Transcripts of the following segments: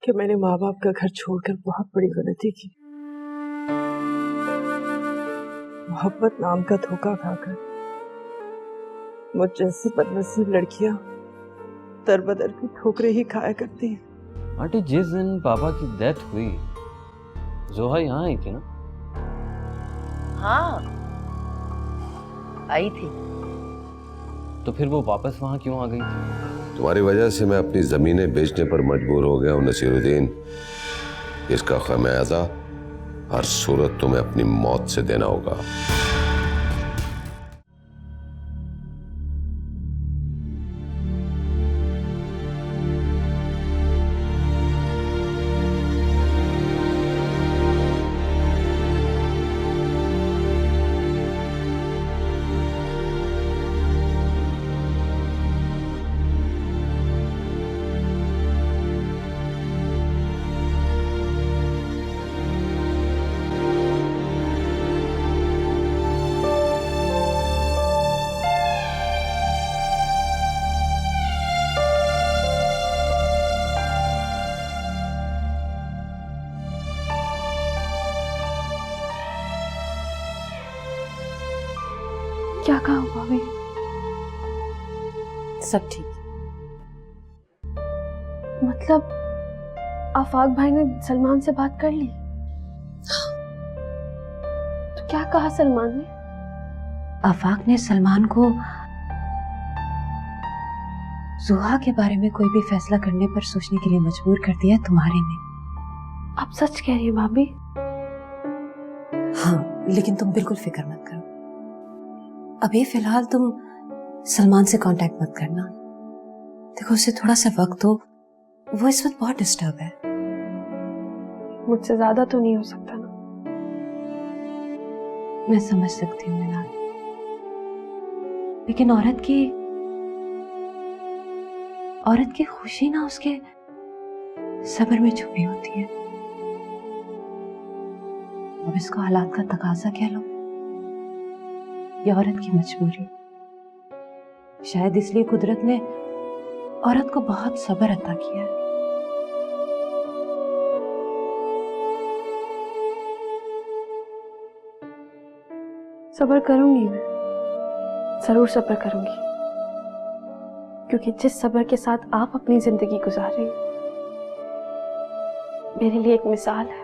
कि मैंने माँ बाप का घर छोड़कर बहुत बड़ी गलती की। मोहब्बत नाम का धोखा खाकर मुझ जैसी बदनसीब लड़कियां दर-बदर की ठोकरें ही खाया करती हैं। आंटी, जिस दिन पापा की डेथ हुई जोहा यहाँ आई थी ना? हाँ, आई थी। तो फिर वो वापस वहाँ क्यों आ गई थी? तुम्हारी वजह से मैं अपनी जमीनें बेचने पर मजबूर हो गया हूं नसीरुद्दीन। इसका खमियाजा हर सूरत तुम्हें अपनी मौत से देना होगा। क्या कहा भाभी? सब ठीक। मतलब आफाक भाई ने सलमान से बात कर ली? तो क्या कहा सलमान ने? आफाक ने सलमान को जोहा के बारे में कोई भी फैसला करने पर सोचने के लिए मजबूर कर दिया तुम्हारे ने। आप सच कह रही हैं भाभी? हाँ, लेकिन तुम बिल्कुल फिक्र मत करो। अभी फिलहाल तुम सलमान से कांटेक्ट मत करना। देखो, उसे थोड़ा सा वक्त दो, वो इस वक्त बहुत डिस्टर्ब है। मुझसे ज्यादा तो नहीं हो सकता ना? मैं समझ सकती हूँ मिनाल, लेकिन औरत की खुशी ना उसके सब्र में छुपी होती है। अब इसको हालात का तकाजा कह लो या औरत की मजबूरी। शायद इसलिए कुदरत ने औरत को बहुत सब्र अता किया है। सब्र करूंगी, मैं जरूर सब्र करूंगी, क्योंकि जिस सब्र के साथ आप अपनी जिंदगी गुजार रही हैं मेरे लिए एक मिसाल है।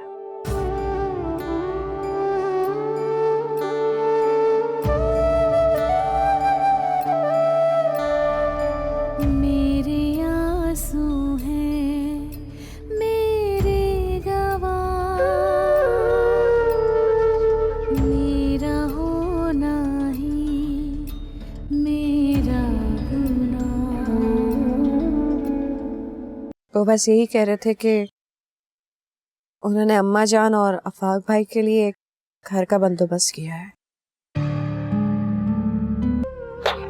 वो बस यही कह रहे थे कि उन्होंने अम्मा जान और आफाक भाई के लिए एक घर का बंदोबस्त किया है।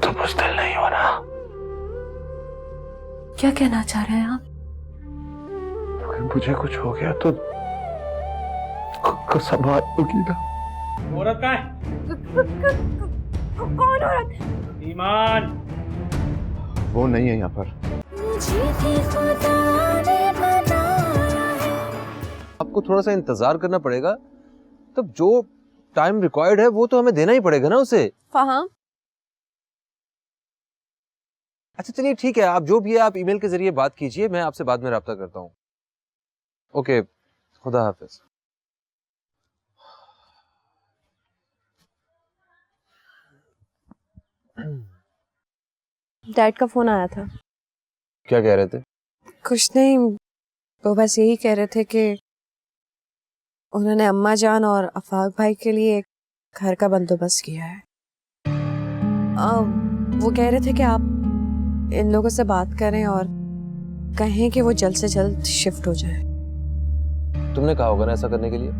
तो बुज़दिल नहीं हो रहा? क्या कहना चाह रहे हैं आप? अगर मुझे कुछ हो गया तो खुद को संभालोगी ना? औरत कहाँ है? कौन औरत? ईमान। वो नहीं है यहाँ पर। आपको थोड़ा सा इंतजार करना पड़ेगा। तब जो टाइम रिक्वायर्ड है वो तो हमें देना ही पड़ेगा ना उसे। फहाम, अच्छा चलिए ठीक है, आप जो भी है आप ईमेल के जरिए बात कीजिए, मैं आपसे बाद में राब्ता करता हूँ। ओके, खुदा हाफिज। डैड का फोन आया था। क्या कह रहे थे? कुछ नहीं, वो बस यही कह रहे थे कि उन्होंने अम्मा जान और आफाक भाई के लिए एक घर का बंदोबस्त किया है। वो कह रहे थे कि आप इन लोगों से बात करें और कहें कि वो जल्द से जल्द शिफ्ट हो जाए। तुमने कहा होगा ना ऐसा करने के लिए।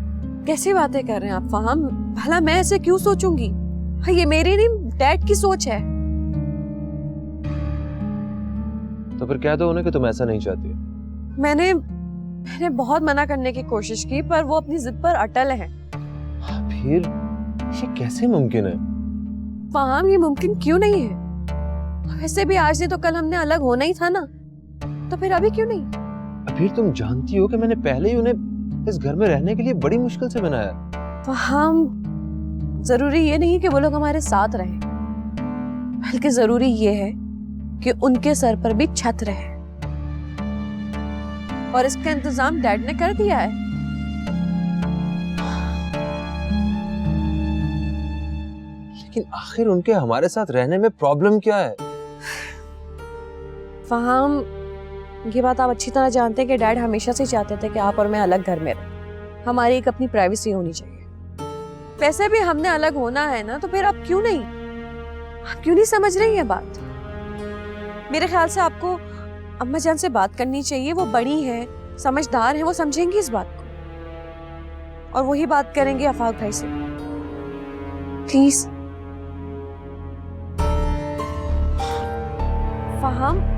कैसी बातें कर रहे हैं आप फहाम? भला मैं ऐसे क्यों सोचूंगी? हाँ, ये मेरी नहीं, डैड की सोच है। तो फिर कह दो उन्हें कि तुम ऐसा नहीं चाहती। मैंने बहुत मना करने की कोशिश की, पर वो अपनी जिद पर अटल है। फिर ये कैसे मुमकिन है? फहाम, ये मुमकिन क्यों नहीं है? वैसे भी आज नहीं तो कल हमने अलग होना ही था ना, तो फिर अभी क्यों नहीं? अभी तुम जानती हो कि मैंने पहले ही उन्हें इस घर में रहने के लिए बड़ी मुश्किल से बनाया। तो हम जरूरी ये नहीं कि वो लोग हमारे साथ रहें, बल्कि जरूरी ये है कि उनके सर पर भी छत रहे, और इसका इंतजाम डैड ने कर दिया है। लेकिन आखिर उनके हमारे साथ रहने में प्रॉब्लम क्या है? फहाम, ये बात आप अच्छी तरह जानते हैं कि डैड हमेशा से चाहते थे कि आप और मैं अलग घर में रहें। हमारी एक अपनी प्राइवेसी होनी चाहिए। वैसे भी हमने अलग होना है ना, तो फिर आप क्यों नहीं समझ रही है बात? मेरे ख्याल से आपको अम्मा जान से बात करनी चाहिए। वो बड़ी है, समझदार है, वो समझेंगी इस बात को, और वही बात करेंगे आफाक भाई से। प्लीज फहाम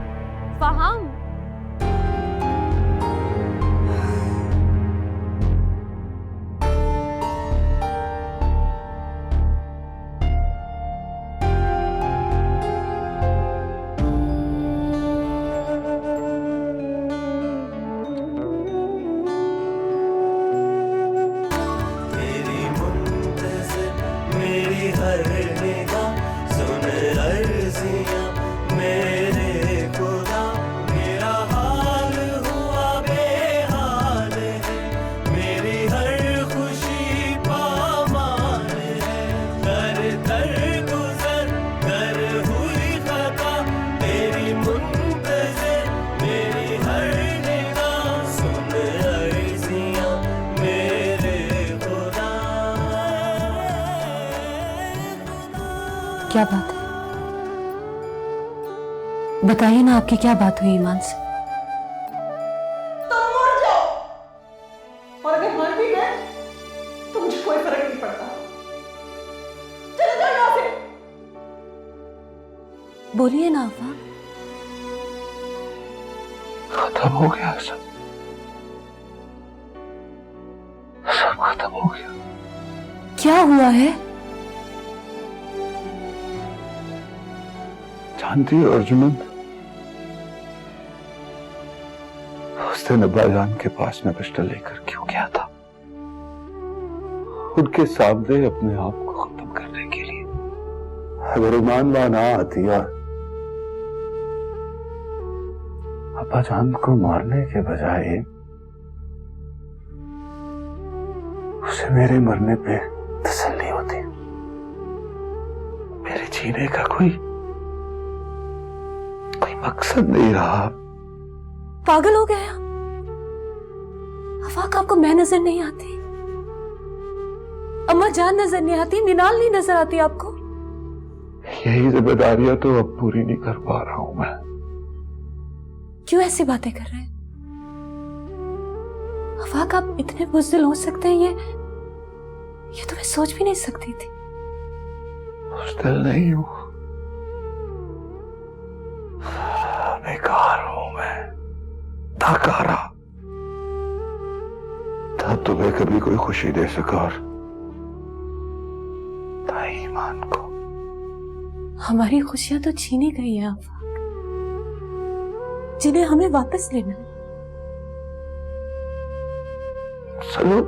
क्या बात है? बताइए ना, आपकी क्या बात हुई ईमान से? तुम मर जाओ, और अगर मर भी गए तो मुझे कोई फर्क नहीं पड़ता। चले जाओ यहाँ से। बोलिए ना आफा। खत्म हो गया सब खत्म हो गया। क्या हुआ है? जानती हो अर्जुमंद, उस दिन अब्बा जान के पास में पिस्टल लेकर क्यों गया था? उनके सामने अपने आप को खत्म करने के लिए। अगर ईमान ना आती और अब्बा जान को मारने के बजाय उसे मेरे मरने पे तसल्ली होती, मेरे जीने का कोई मकसद नहीं रहा। पागल हो गया? आफाक, आपको मैं नजर नहीं आती? अम्मा जान नजर नहीं आती? निनाल नहीं नजर आती आपको? यही जिम्मेदारियां तो अब पूरी नहीं कर पा रहा हूं मैं। क्यों ऐसी बातें कर रहे हैं? आफाक, आप इतने बुज़दिल हो सकते हैं, ये तो मैं सोच भी नहीं सकती थी। बुज़दिल नहीं हूं, बेकार हूं मैं, थकारा। था तुम्हें कभी कोई खुशी दे सका और था ईमान को। हमारी खुशियां तो छीनी गई हैं आफाक, जिन्हें हमें वापस लेना है। चलो,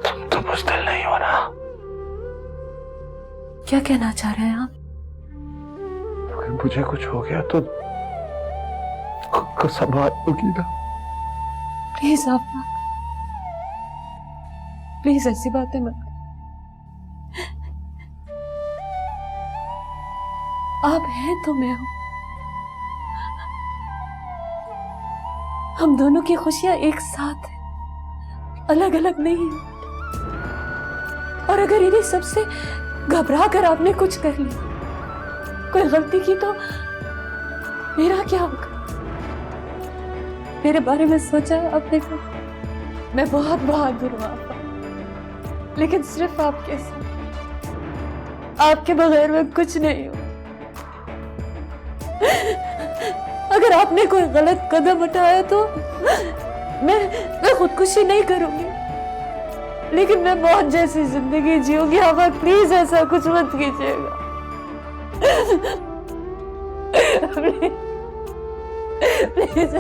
तुम तो बुज़दिल नहीं हो ना? क्या कहना चाह रहे हैं आप? अगर मुझे कुछ हो गया तो खुद को संभालोगी ना? प्लीज आफाक, प्लीज ऐसी बातें मत। आप हैं तो मैं हूं। हम दोनों की खुशियां एक साथ हैं, अलग अलग नहीं। और अगर इन्हीं सबसे घबरा कर आपने कुछ कर लिया, कोई गलती की, तो मेरा क्या होगा? मेरे बारे में सोचा आपने? मैं बहुत बहादुर हूं आपा, लेकिन सिर्फ आपके साथ, आपके बगैर मैं कुछ नहीं हूं। अगर आपने कोई गलत कदम उठाया तो मैं खुदकुशी नहीं करूंगी, लेकिन मैं मौत जैसी जिंदगी जीऊंगी। आफा, प्लीज ऐसा कुछ मत कीजिएगा। प्लीज।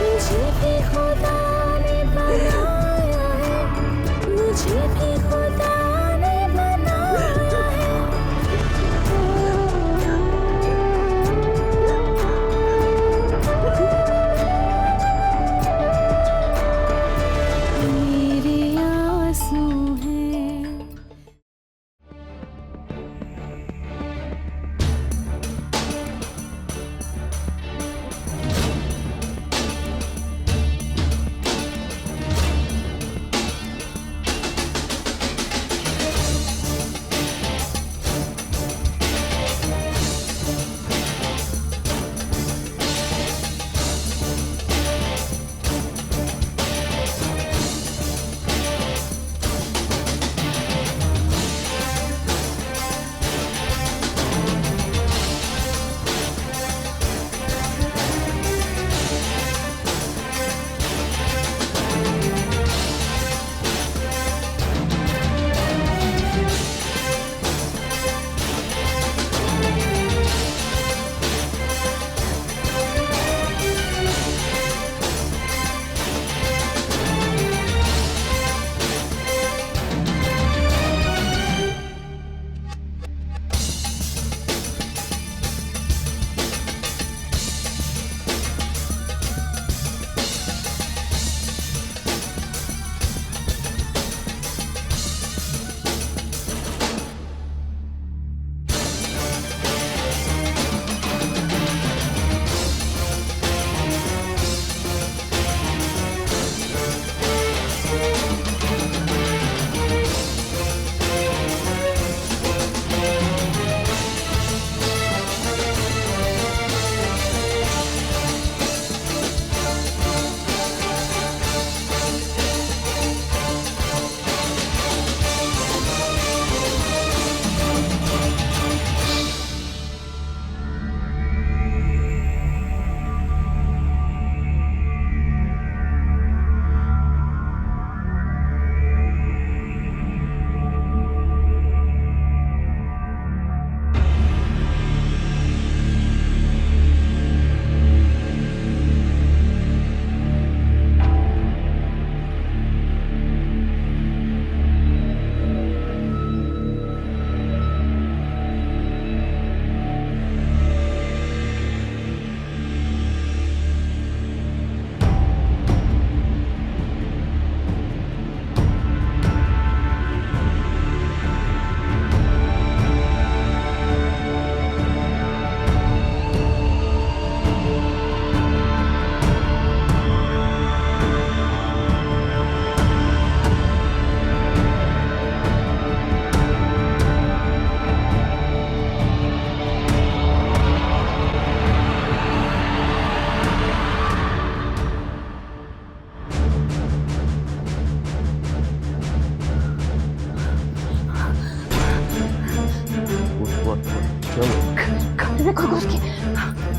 मुझे भी खुदा ने बनाया है, मुझे भी खुदा ने बनाया है। मेरे आंसू हैं।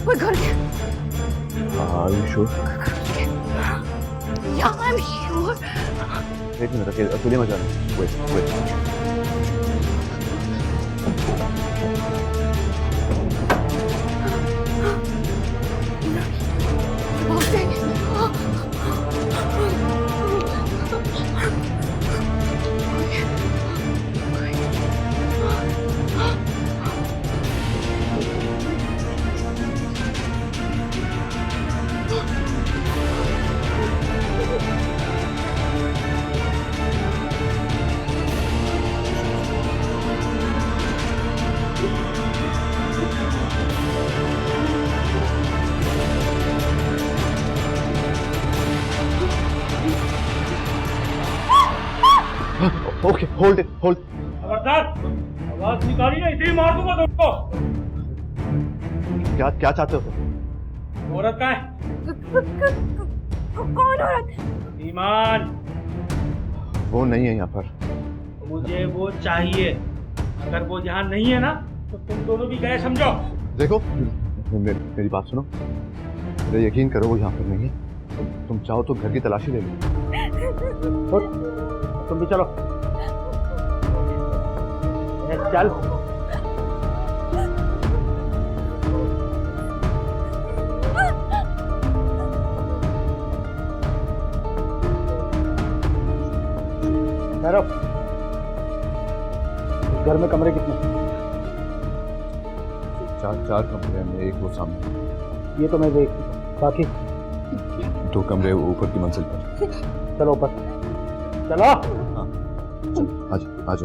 We're gonna get. Are you sure? Yeah, I'm sure. एक मिनट रखिए, अकेले मत जाना। Wait. Okay, hold it, hold. खबरदार, आवाज निकाली ना इसे ही मार दूंगा तुमको। क्या चाहते हो तुम? औरत कहाँ है? कौन औरत? ईमान। वो नहीं है यहाँ पर। मुझे वो चाहिए। अगर वो यहाँ नहीं है ना, तो तुम दोनों भी गए समझो। देखो, मेरी बात सुनो। मुझे यकीन करो वो यहाँ पर नहीं है। तुम चाहो तो घर की तलाशी ले लो। तुम भी चलो। चल। ठहरो। इस घर में कमरे कितने? चार कमरे हैं, एक वो सामने। ये तो मैं देख चुका, बाकी 2 कमरे ऊपर की मंजिल पर। चलो ऊपर चलो। हाँ चलो आज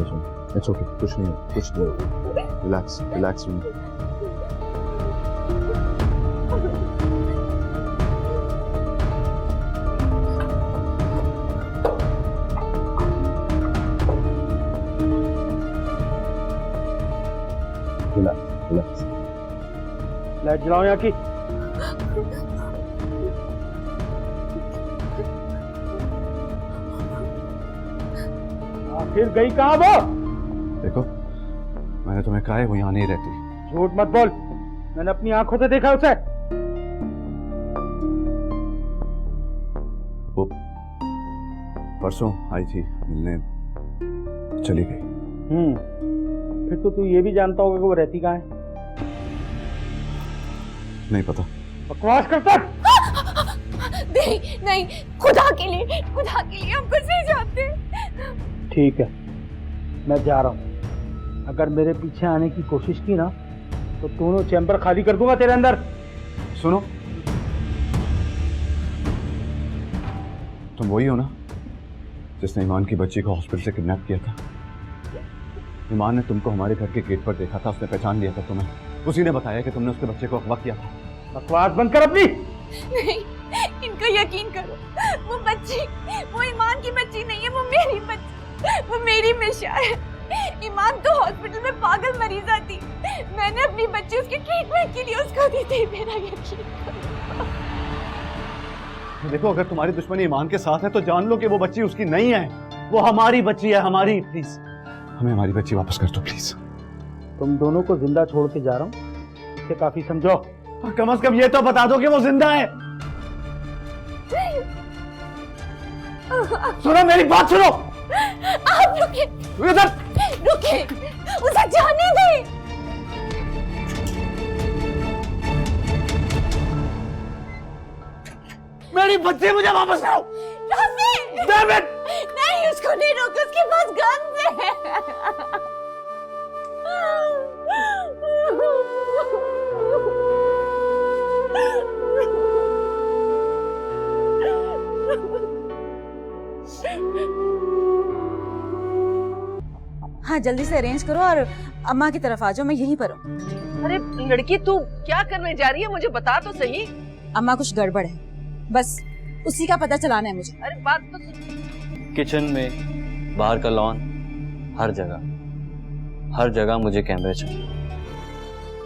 इट्स ओके, कुछ नहीं हो। Relax relax. लाइट जलाओ यहाँ की। आखिर गई कहाँ वो? देखो मैंने तुम्हें कहा है वो यहाँ नहीं रहती। झूठ मत बोल, मैंने अपनी आंखों से देखा उसे। वो परसों आई थी मिलने, चली गई। फिर तो तू ये भी जानता होगा कि वो रहती कहाँ है? नहीं पता। बकवास करता। नहीं, खुदा के लिए हम कुछ नहीं जानते। ठीक है, मैं जा रहा हूँ। अगर मेरे पीछे आने की कोशिश की ना तो दोनों चैम्बर खाली कर दूंगा तेरे अंदर। सुनो, तुम वही हो ना जिसने ईमान की बच्ची को हॉस्पिटल से किडनैप किया था? ईमान ने तुमको हमारे घर के गेट पर देखा था, उसने पहचान लिया था तुम्हें। उसी ने बताया कि तुमने उसके बच्चे को अगवा किया था। बकवास बंद कर अपनी। नहीं, इनका यकीन करो, वो बच्ची वो ईमान की बच्ची नहीं है, वो मेरी बच्ची, वो मेरी मिशा है। ईमान तो हॉस्पिटल में पागल मरीजा थी, मैंने अपनी बच्ची उसके ट्रीटमेंट के लिए उसको दी थी। मेरा यकीन देखो, अगर तुम्हारी दुश्मनी ईमान के साथ है तो जान लो कि वो बच्ची उसकी नहीं है, वो हमारी बच्ची है, हमारी। प्लीज हमें हमारी बच्ची वापस कर दो प्लीज। तुम दोनों को जिंदा छोड़ के जा रहा हूँ, इसे काफी समझो। कम से कम ये तो बता दो कि वो जिंदा है। सुनो मेरी बात सुनो। आप रुके, उसे जाने दे। मेरी बच्ची मुझे वापस करो। नहीं, उसको नहीं रोको, उसके पास गन है। हाँ जल्दी से अरेंज करो और अम्मा की तरफ आ जाओ, मैं यहीं पर हूँ। अरे लड़की तू क्या करने जा रही है, मुझे बता तो सही। अम्मा कुछ गड़बड़ है, बस उसी का पता चलाना है मुझे। अरे बात तो सुन। किचन में, बाहर का लॉन, हर जगह मुझे कैमरे चाहिए।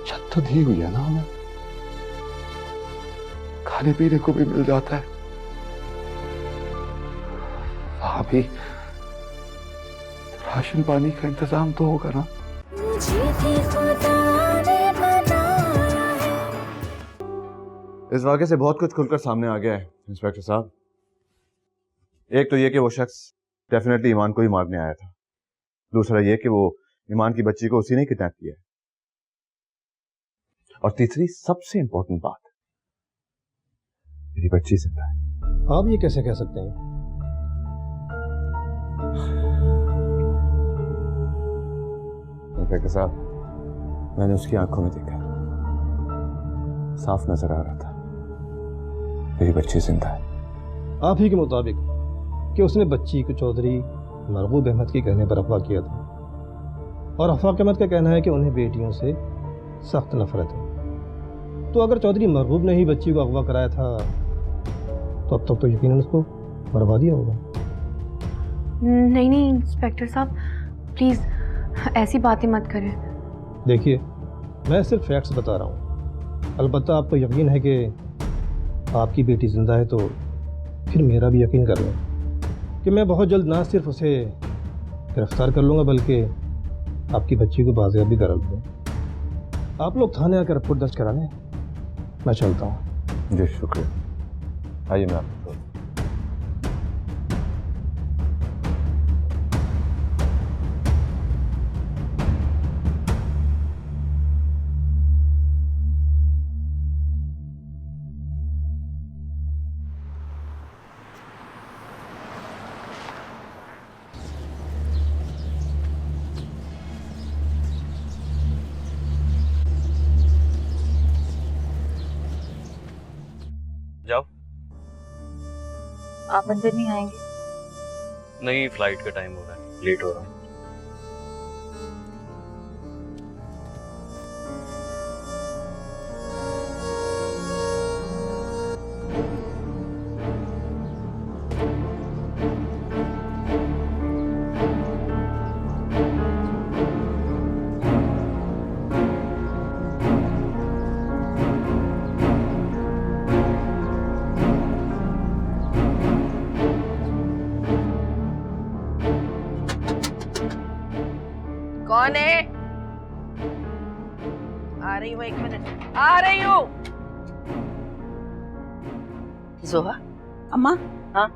छत तो दी हुई है ना हमें, खाने पीने को भी मिल जाता है, वहां भी राशन पानी का इंतजाम तो होगा ना। इस वाक़े से बहुत कुछ खुलकर सामने आ गया है इंस्पेक्टर साहब। एक तो ये कि वो शख्स डेफिनेटली ईमान को ही मारने आया था, दूसरा ये कि वो ईमान की बच्ची को उसी ने किडनैप किया है, और तीसरी सबसे इंपॉर्टेंट बात, मेरी बच्ची जिंदा है। आप ये कैसे कह सकते हैं? इंस्पेक्टर साहब, मैंने उसकी आंखों में देखा, साफ नजर आ रहा था, मेरी बच्ची जिंदा है। आप ही के मुताबिक कि उसने बच्ची को चौधरी मरगूब अहमद के कहने पर अगवा किया था, और अफवाक अहमद का कहना है कि उन्हें बेटियों से सख्त नफरत है। तो अगर चौधरी मरगूब ने ही बच्ची को अगवा कराया था तो अब तक तो यकीनन उसको मरवा दिया होगा। नहीं इंस्पेक्टर साहब, प्लीज़ ऐसी बातें मत करें। देखिए, मैं सिर्फ फैक्ट्स बता रहा हूँ। अलबत्ता आपको यकीन है कि आपकी बेटी जिंदा है तो फिर मेरा भी यकीन कर लें कि मैं बहुत जल्द ना सिर्फ उसे गिरफ्तार कर लूँगा बल्कि आपकी बच्ची को बाजियाब भी करा लूँगा। आप लोग थाने आकर रिपोर्ट दर्ज करा लें, मैं चलता हूँ। जी शुक्रिया, आइए मैं आपको आप अंदर नहीं आएंगे? नहीं, फ्लाइट का टाइम हो रहा है, लेट हो रहा हूँ। कौन है? आ रही हूँ, 1 मिनट आ रही हूँ। जोहा। अम्मा। हाँ?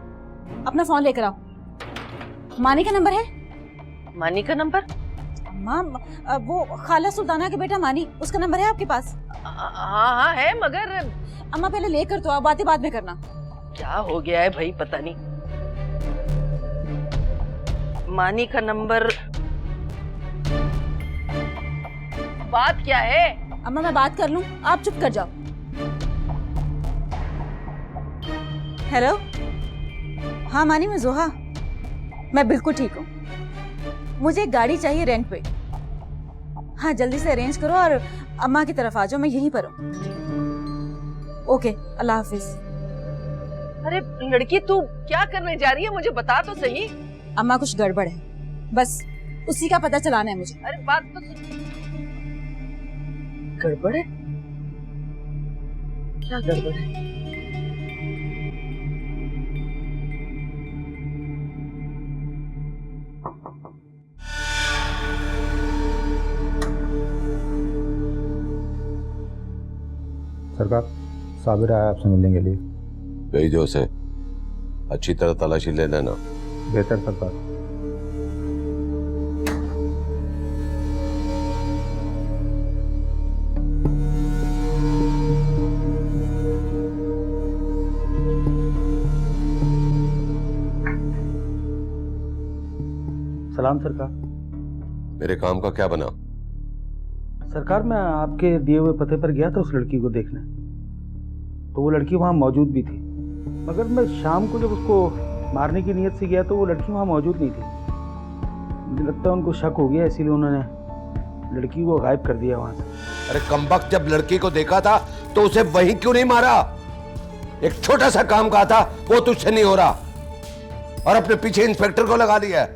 अपना फोन लेकर आओ। मानी का नंबर है? मानी का नंबर? अम्मा, वो खाला सुल्ताना के बेटा मानी, उसका नंबर है आपके पास? हाँ है, मगर अम्मा पहले लेकर तो आओ, बातें बाद में करना। क्या हो गया है भाई, पता नहीं। मानी का नंबर, बात क्या है? अम्मा मैं बात कर लूं, आप चुप कर जाओ। हेलो, हाँ मानी, मैं जोहा। मैं बिल्कुल ठीक हूँ। मुझे एक गाड़ी चाहिए रेंट पे। हाँ जल्दी से अरेंज करो और अम्मा की तरफ आ जाओ, मैं यहीं पर हूँ। ओके, अल्लाह हाफिज। अरे लड़की, तू क्या करने जा रही है, मुझे बता तो सही। अम्मा कुछ गड़बड़ है, बस उसी का पता चलाना है मुझे। अरे बात तो गड़बड़ है? क्या गड़बड़ है? सरकार, साबिर आया आपसे मिलने के लिए। भेज दो उसे, अच्छी तरह तलाशी ले लेना। बेहतर सरकार। सलाम सरकार। मेरे काम का क्या बना? सरकार, मैं आपके दिए हुए पते पर गया था उस लड़की को देखने, तो वो लड़की वहाँ मौजूद भी थी, मगर मैं शाम को जब उसको मारने की नीयत से गया तो वो लड़की वहाँ मौजूद नहीं थी। मुझे लगता है उनको शक हो गया, इसीलिए उन्होंने लड़की को गायब कर दिया वहाँ से। अरे कमबख्त, जब लड़की को देखा था तो उसे वहीं क्यों नहीं मारा? एक छोटा सा काम कहा था, वो तुझसे नहीं हो रहा, और अपने पीछे इंस्पेक्टर को लगा दिया है,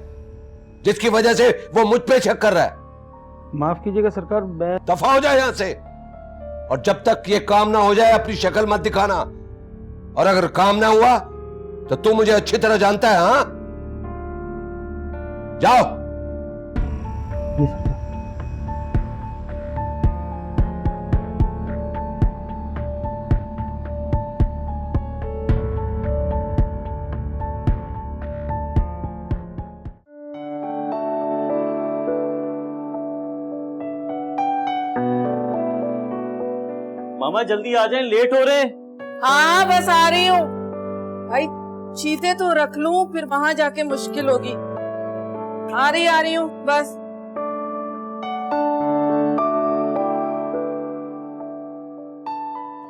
जिसकी वजह से वो मुझ पे शक कर रहा है। माफ कीजिएगा सरकार, मैं दफा हो जाए यहां से, और जब तक ये काम ना हो जाए अपनी शक्ल मत दिखाना, और अगर काम ना हुआ तो तू मुझे अच्छी तरह जानता है। हाँ, जाओ। मामा जल्दी आ जाएं, लेट हो रहे हैं। हाँ बस आ रही हूँ। भाई चीते तो रख लूं, फिर वहां जाके मुश्किल होगी। आ रही हूँ बस।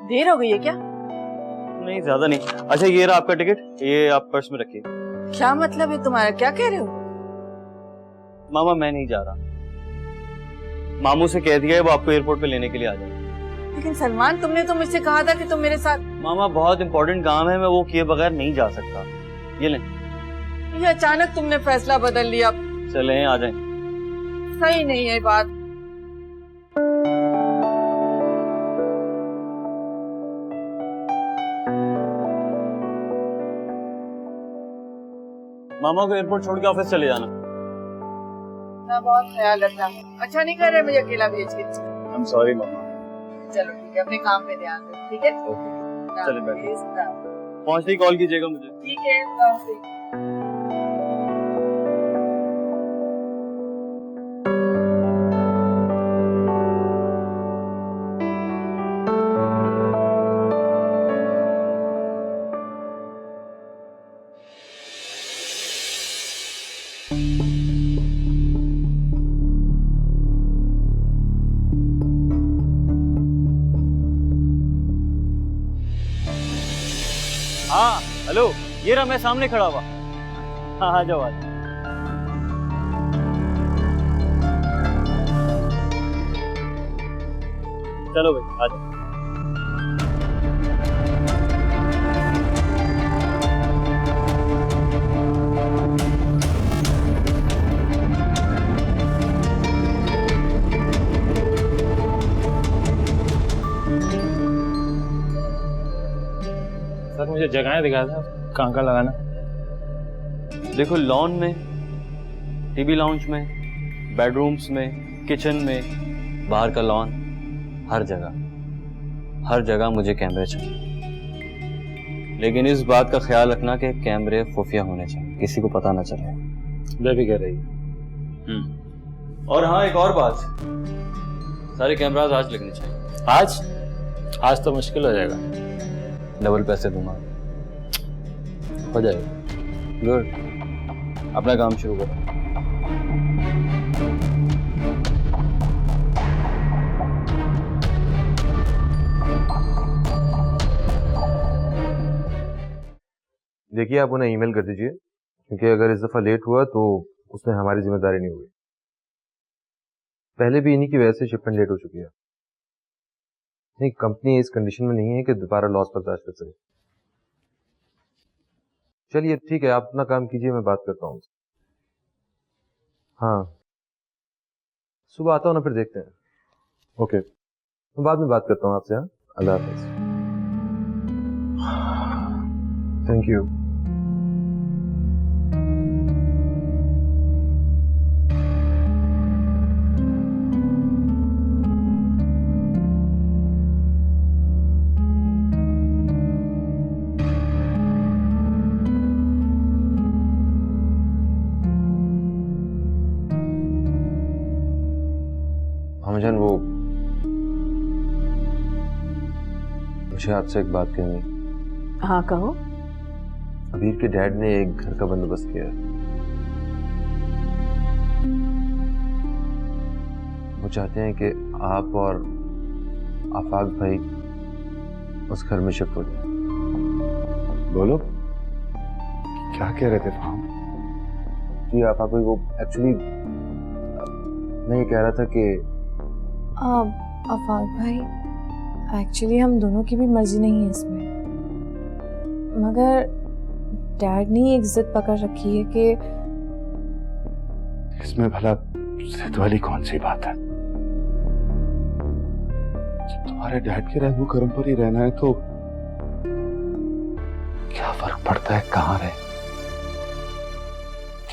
देर हो गई है क्या? नहीं ज्यादा नहीं। अच्छा ये रहा आपका टिकट, ये आप पर्स में रखिए। क्या मतलब है तुम्हारा, क्या कह रहे हो? मामा मैं नहीं जा रहा, मामू से कह दिया है वो आपको एयरपोर्ट पे लेने के लिए आ जाए। लेकिन सलमान, तुमने तो मुझसे कहा था कि तुम मेरे साथ। मामा बहुत इंपॉर्टेंट काम है, मैं वो किए बगैर नहीं जा सकता। ये लें। ये अचानक तुमने फैसला बदल लिया। चलें, आ जाएं। सही नहीं है बात। मामा को एयरपोर्ट छोड़ के ऑफिस चले जाना। मैं बहुत ख्याल रखना। अच्छा नहीं कर रहे मुझे अकेला भेज के। आई एम सॉरी मामा। चलो ठीक है, अपने काम पे ध्यान दो, ठीक है? चले बैठिए, पहुंचते ही कॉल कीजिएगा मुझे। ठीक है। हाँ हेलो। ये रहा, मैं सामने खड़ा हुआ। हाँ हाँ जाओ, आ जाओ। चलो भाई, आ जाओ। सर मुझे जगहें दिखा दें, कहाँ कहाँ लगाना। देखो, लॉन में, टीवी लाउंज में, बेडरूम्स में, किचन में, बाहर का लॉन, हर जगह मुझे कैमरे चाहिए। लेकिन इस बात का ख्याल रखना कि कैमरे खुफिया होने चाहिए, किसी को पता ना चले। बेफिक्र रही। और हाँ, एक और बात, सारे कैमरास आज लगने चाहिए। आज तो मुश्किल हो जाएगा। डबल पैसे दूंगा। हो जाएगा। गुड, अपना काम शुरू करो। देखिए, आप उन्हें ईमेल कर दीजिए, क्योंकि अगर इस दफ़ा लेट हुआ तो उसमें हमारी जिम्मेदारी नहीं होगी। पहले भी इन्हीं की वजह से शिपमेंट लेट हो चुकी है। नहीं, कंपनी इस कंडीशन में नहीं है कि दोबारा लॉस बर्दाश्त कर सके। चलिए ठीक है, आप अपना काम कीजिए, मैं बात करता हूँ। हाँ, सुबह आता हूँ ना, फिर देखते हैं। ओके, मैं बाद में बात करता हूँ आपसे। हाँ, अल्लाह हाफ़िज़। Thank you. भामाजान, वो मुझे आपसे एक बात कहनी है। हाँ कहो। अबीर के डैड ने एक घर का बंदोबस्त किया है। वो चाहते हैं कि आप और आफाक भाई उस घर में शिफ्ट हो जाए। बोलो, क्या कह रहे थे फाहम? जी आफाक भाई, वो एक्चुअली मैं ये कह रहा था कि आफाक भाई, एक्चुअली हम दोनों की भी मर्जी नहीं है इसमें, मगर डैड ने एक जिद पकड़ रखी है कि इसमें भला जिद वाली कौन सी बात है? जब तुम्हारे डैड के रहमो करम पर ही रहना है तो क्या फर्क पड़ता है कहाँ रहे,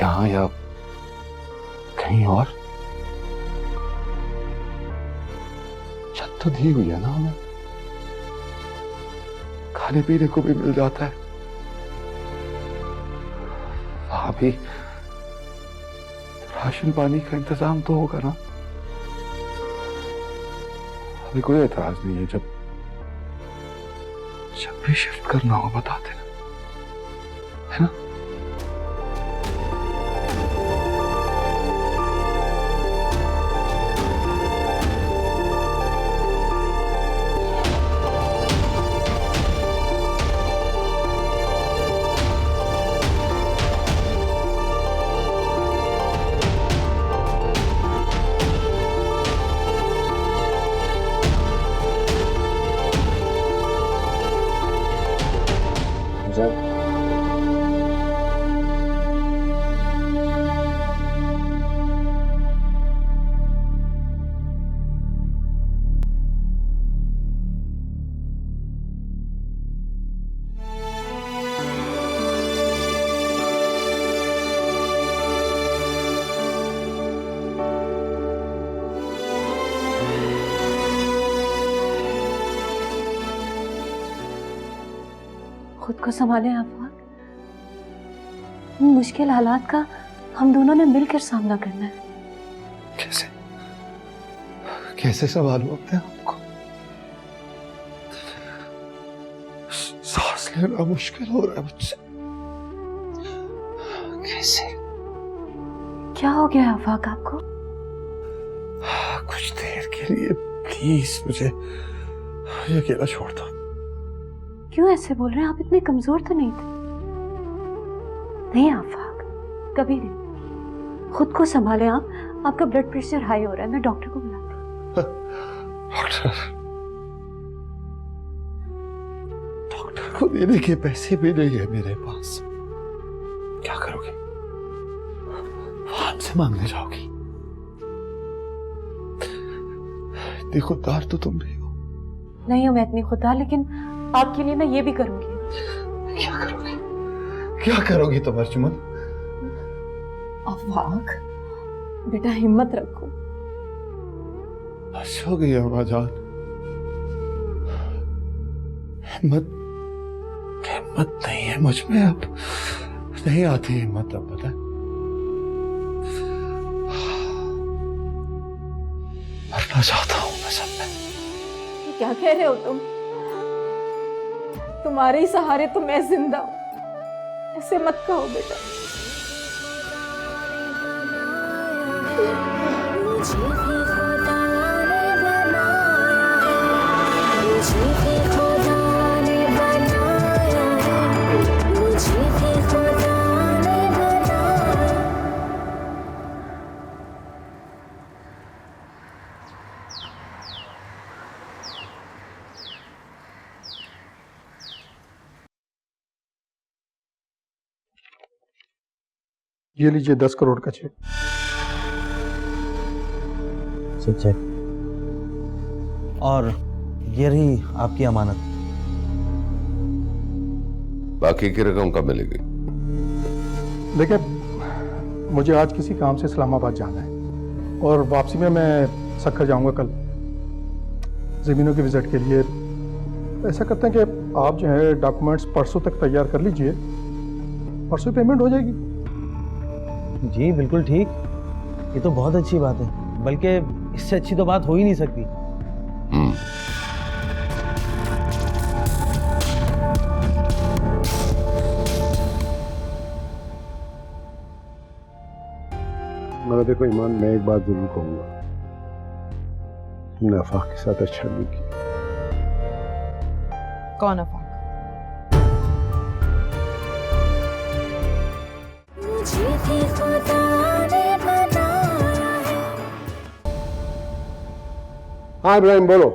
यहाँ या कहीं और? छत तो दी हुई है ना हमें, खाने पीने को भी मिल जाता है, वहां भी राशन पानी का इंतजाम तो होगा ना। अभी कोई एतराज नहीं है, जब भी शिफ्ट करना हो बता देना, है ना? खुद को संभालें आफाक, इन मुश्किल हालात का हम दोनों ने मिलकर सामना करना है। कैसे कैसे संभालूं अपने आप को? सांस लेना मुश्किल हो रहा है मुझसे। कैसे? क्या हो गया आफाक आपको? कुछ देर के लिए प्लीज मुझे अकेला छोड़ दो। क्यों ऐसे बोल रहे हैं? आप इतने कमजोर तो नहीं थे। नहीं आफाक, कभी नहीं। खुद को संभालें आप। आपका ब्लड प्रेशर हाई हो रहा है, मैं डॉक्टर को बुलाती हूँ। डॉक्टर को देने के पैसे भी नहीं है मेरे पास। क्या करोगे? हमसे मांगने जाओगी? इतनी खुददार तो तुम भी हो। नहीं हूं मैं इतनी खुददार, लेकिन आपके लिए मैं ये भी करूंगी। क्या करोगी? क्या करोगी तुम अर्जुमन? आफाक बेटा, हिम्मत रखो। बस हो गई अम्मा जान। हिम्मत हिम्मत नहीं है मुझ में अब, नहीं आती हिम्मत अब, पता है? मरना चाहता हूं मैं सब में। क्या कह रहे हो तुम? तुम्हारे ही सहारे तो मैं जिंदा हूं। ऐसे मत कहो बेटा। मुझे भी खुदा ने बनाया है, मुझे भी खुदा ने बनाया है, मुझे भी खुदा ने बनाया। ये लीजिए 10 करोड़ का चेक। चेक और ये रही आपकी अमानत। बाकी की रकम कब मिलेगी? देखिए, मुझे आज किसी काम से इस्लामाबाद जाना है और वापसी में मैं सक्खर जाऊंगा कल ज़मीनों की विजिट के लिए। ऐसा करते हैं कि आप जो है डॉक्यूमेंट्स परसों तक तैयार कर लीजिए, परसों पेमेंट हो जाएगी। जी बिल्कुल ठीक, ये तो बहुत अच्छी बात है, बल्कि इससे अच्छी तो बात हो ही नहीं सकती। मगर देखो ईमान, मैं एक बात जरूर कहूंगा, तुमने आफाक के साथ अच्छा नहीं किया। कौन अफाक? मुझे भी खुदा ने बनाया है। हाँ इब्राहिम बोलो।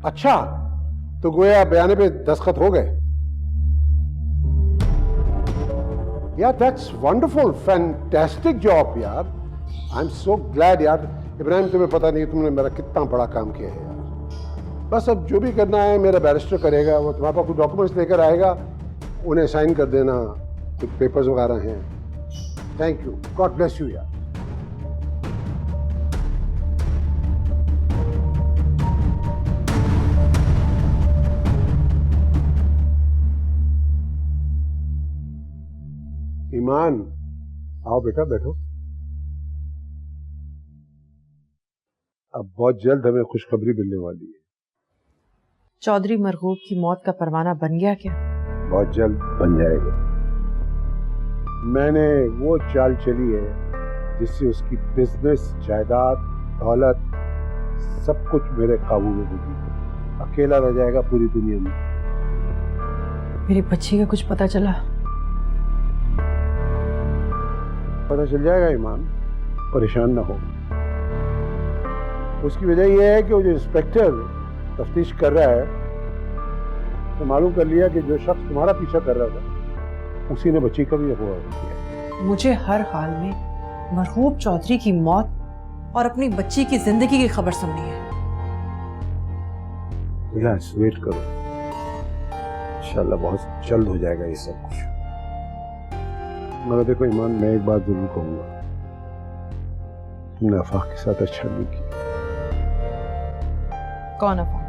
अच्छा, तो गोया बयाने पे दस्तखत हो गए? यार दैट्स वंडरफुल, फैंटास्टिक जॉब यार। आई एम सो ग्लैड यार। इब्राहिम, तुम्हें पता नहीं तुमने मेरा कितना बड़ा काम किया है यार। बस अब जो भी करना है मेरा बैरिस्टर करेगा, वो तुम्हारे पास कुछ डॉक्यूमेंट्स लेकर आएगा, उन्हें साइन कर देना, कुछ पेपर्स वगैरह हैं। Thank you, God bless you यार। ईमान, आओ बेटा बैठो। अब बहुत जल्द हमें खुशखबरी मिलने वाली है। चौधरी मरगूब की मौत का परवाना बन गया क्या? बहुत जल्द बन जाएगा। मैंने वो चाल चली है जिससे उसकी बिजनेस, जायदाद, दौलत सब कुछ मेरे काबू में होगी। अकेला रह जाएगा पूरी दुनिया में। मेरी बच्ची का कुछ पता चला? पता चल जाएगा ईमान, परेशान ना हो। उसकी वजह यह है कि वो जो इंस्पेक्टर तफ्तीश कर रहा है, तो मालूम कर लिया कि जो शख्स तुम्हारा पीछा कर रहा था उसी ने बच्ची का भी अगवा किया। मुझे हर हाल में मरहूब चौधरी की मौत और अपनी बच्ची की जिंदगी की खबर सुननी है। रिलैक्स, वेट करो, इंशाल्लाह बहुत जल्द हो जाएगा ये सब कुछ। मगर देखो ईमान, मैं एक बात जरूर कहूंगा, तुमने आफाक के साथ अच्छा नहीं किया। कौन अफाक?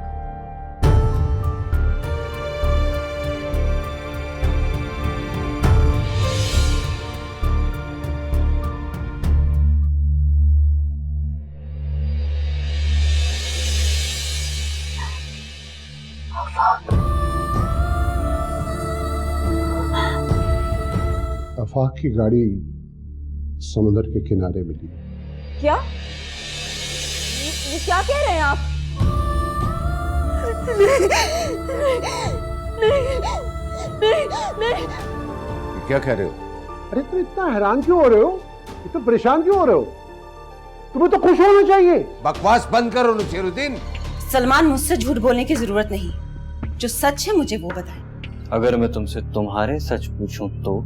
आफाक की गाड़ी समुद्र के किनारे मिली। क्या? ये क्या कह रहे हैं आप? नहीं नहीं। क्या कह रहे हो? अरे तुम इतना हैरान क्यों हो रहे हो, इतना परेशान क्यों हो रहे हो? तुम्हें तो खुश होना चाहिए। बकवास बंद करो नसीरुद्दीन। सलमान, मुझसे झूठ बोलने की जरूरत नहीं, जो सच है मुझे वो बताएं। अगर मैं तुमसे तुम्हारे सच पूछूं तो